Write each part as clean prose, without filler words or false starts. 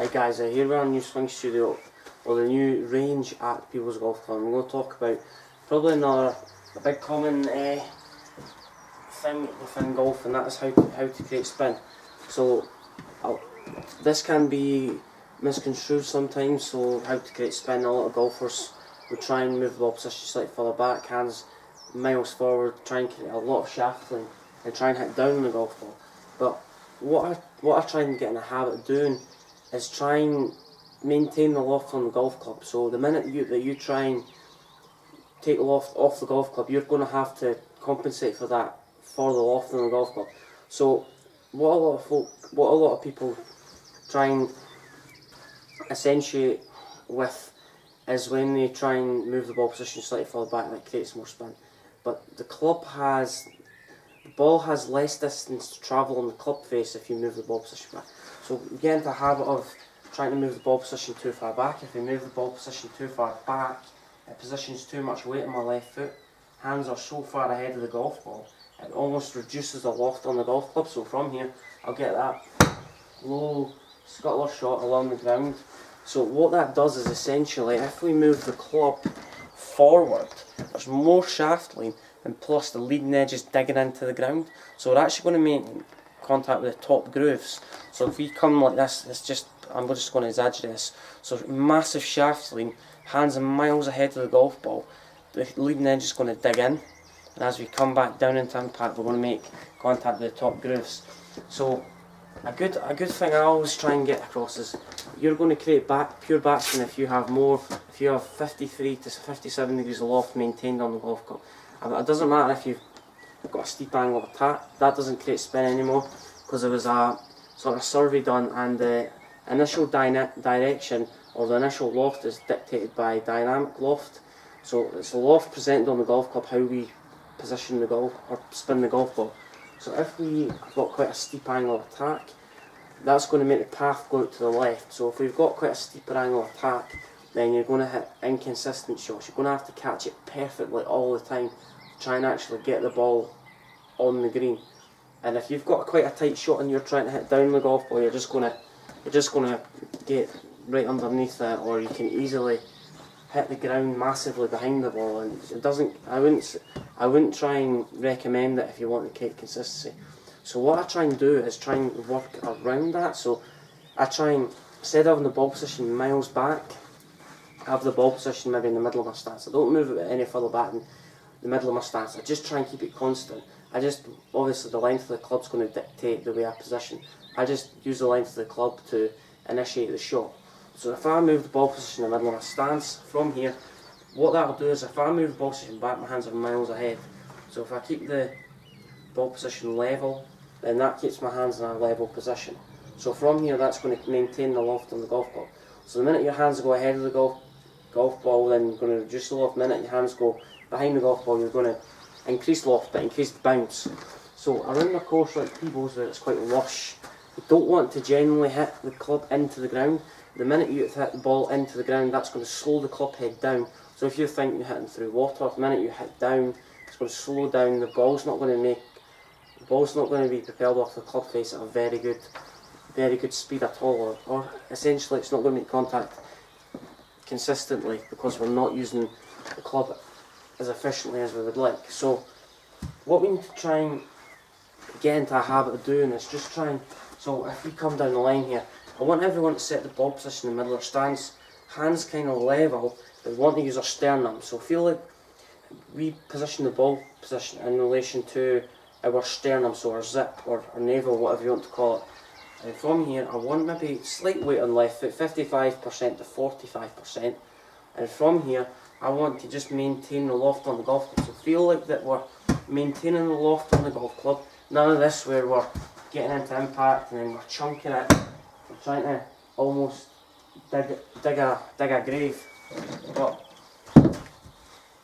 Right guys, here we're on the new swing studio, or the new range at People's Golf Club. We're going to talk about probably another big common thing within golf, and that is how to create spin. So this can be misconstrued sometimes, so how to create spin. A lot of golfers would try and move the ball position slightly further back, hands miles forward, try and create a lot of shafting and try and hit down the golf ball. But what I try and get in the habit of doing is try and maintain the loft on the golf club. So the minute that you try and take the loft off the golf club, you're going to have to compensate for that for the loft on the golf club. So what a lot of people try and accentuate with is when they try and move the ball position slightly further back, that creates more spin. But the ball has less distance to travel on the club face if you move the ball position back. So you get into the habit of trying to move the ball position too far back. If you move the ball position too far back, it positions too much weight on my left foot. Hands are so far ahead of the golf ball, it almost reduces the loft on the golf club. So from here, I'll get that low scuttler shot along the ground. So what that does is essentially, if we move the club forward, there's more shaft line, and plus the leading edge is digging into the ground. So we're actually going to make contact with the top grooves. So if we come like this, I'm just going to exaggerate this. So massive shaft line, hands are miles ahead of the golf ball. The leading edge is going to dig in, and as we come back down into impact, we're going to make contact with the top grooves. So a good thing I always try and get across is you're going to create pure backspin if you have 53 to 57 degrees of loft maintained on the golf club. It doesn't matter if you've got a steep angle of attack, that doesn't create spin anymore, because there was a sort of survey done, and the initial direction or the initial loft is dictated by dynamic loft. So it's the loft presented on the golf club, how we position the golf or spin the golf ball. So if we've got quite a steep angle of attack, that's going to make the path go out to the left. So if we've got quite a steeper angle of attack, then you're going to hit inconsistent shots. You're going to have to catch it perfectly all the time to try and actually get the ball on the green. And if you've got quite a tight shot and you're trying to hit down the golf ball, you're just going to get right underneath it, or you can easily hit the ground massively behind the ball. And it doesn't. I wouldn't try and recommend it if you want to create consistency. So what I try and do is try and work around that. So I try and, instead of having the ball position miles back, have the ball position maybe in the middle of my stance. I don't move it any further back than the middle of my stance. I just try and keep it constant. Obviously the length of the club's going to dictate the way I position. I just use the length of the club to initiate the shot. So if I move the ball position in the middle of my stance, from here, what that'll do is if I move the ball position back, my hands are miles ahead. So if I keep the ball position level, then that keeps my hands in a level position. So from here, that's going to maintain the loft on the golf ball. So the minute your hands go ahead of the golf ball, then you're going to reduce the loft. The minute your hands go behind the golf ball, you're going to increase loft but increase the bounce. So around a course like Peebles, where it's quite lush, you don't want to generally hit the club into the ground. The minute you hit the ball into the ground, that's going to slow the club head down. So if you think you're hitting through water, the minute you hit down, it's going to slow down. The ball's not going to be propelled off the club face at a very good speed at all, or essentially it's not going to make contact consistently, because we're not using the club as efficiently as we would like. So what we need to try and get into a habit of doing is just trying. So if we come down the line here, I want everyone to set the ball position in the middle of their stance, hands kind of level, but we want to use our sternum. So feel like we position the ball position in relation to our sternum, so our zip or navel, whatever you want to call it. And from here, I want maybe slight weight on the left foot, 55% to 45%. And from here, I want to just maintain the loft on the golf club. So feel like that we're maintaining the loft on the golf club. None of this where we're getting into impact and then we're chunking it. We're trying to almost dig a grave. But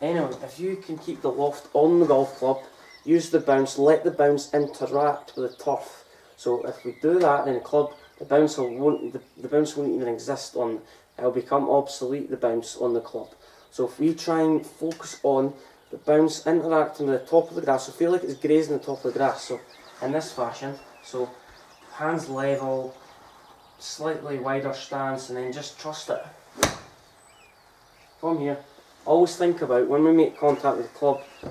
anyway, if you can keep the loft on the golf club, use the bounce, let the bounce interact with the turf. So if we do that, then the bounce won't even exist on. It'll become obsolete, the bounce on the club. So if we try and focus on the bounce interacting with the top of the grass, so feel like it's grazing the top of the grass. So in this fashion, so hands level, slightly wider stance, and then just trust it. From here, always think about when we make contact with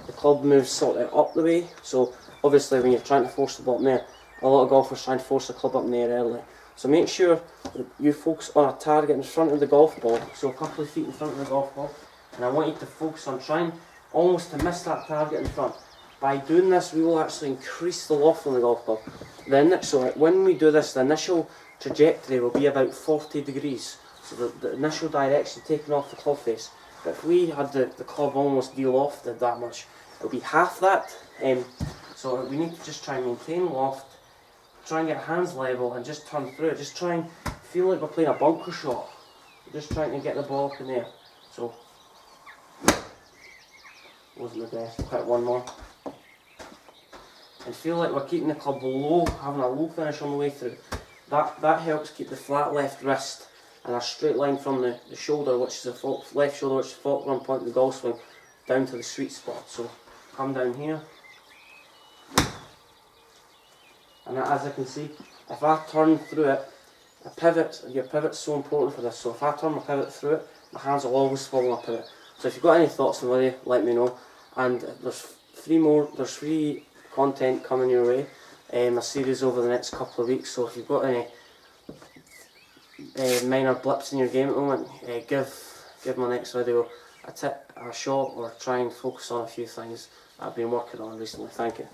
the club moves sort of up the way. So obviously when you're trying to force the ball in there, a lot of golfers try and force the club up in the air early. So make sure that you focus on a target in front of the golf ball, so a couple of feet in front of the golf ball, and I want you to focus on trying almost to miss that target in front. By doing this, we will actually increase the loft on the golf ball. So when we do this, the initial trajectory will be about 40 degrees, so the initial direction taken off the club face. But if we had the club almost de-lofted that much, it will be half that. So we need to just try and maintain loft, try and get hands level and just turn through it. Just try and feel like we're playing a bunker shot. We're just trying to get the ball up in there. So, wasn't the best, hit one more. And feel like we're keeping the club low, having a low finish on the way through. That helps keep the flat left wrist and a straight line from the shoulder, which is the left shoulder, which is the fulcrum point of the golf swing, down to the sweet spot. So, come down here. And as I can see, if I turn through it, your pivot's so important for this. So if I turn my pivot through it, my hands will always follow my pivot. So if you've got any thoughts on the way, let me know. And there's free content coming your way, a series over the next couple of weeks. So if you've got any minor blips in your game at the moment, give my next video a tip, a shot, or try and focus on a few things that I've been working on recently. Thank you.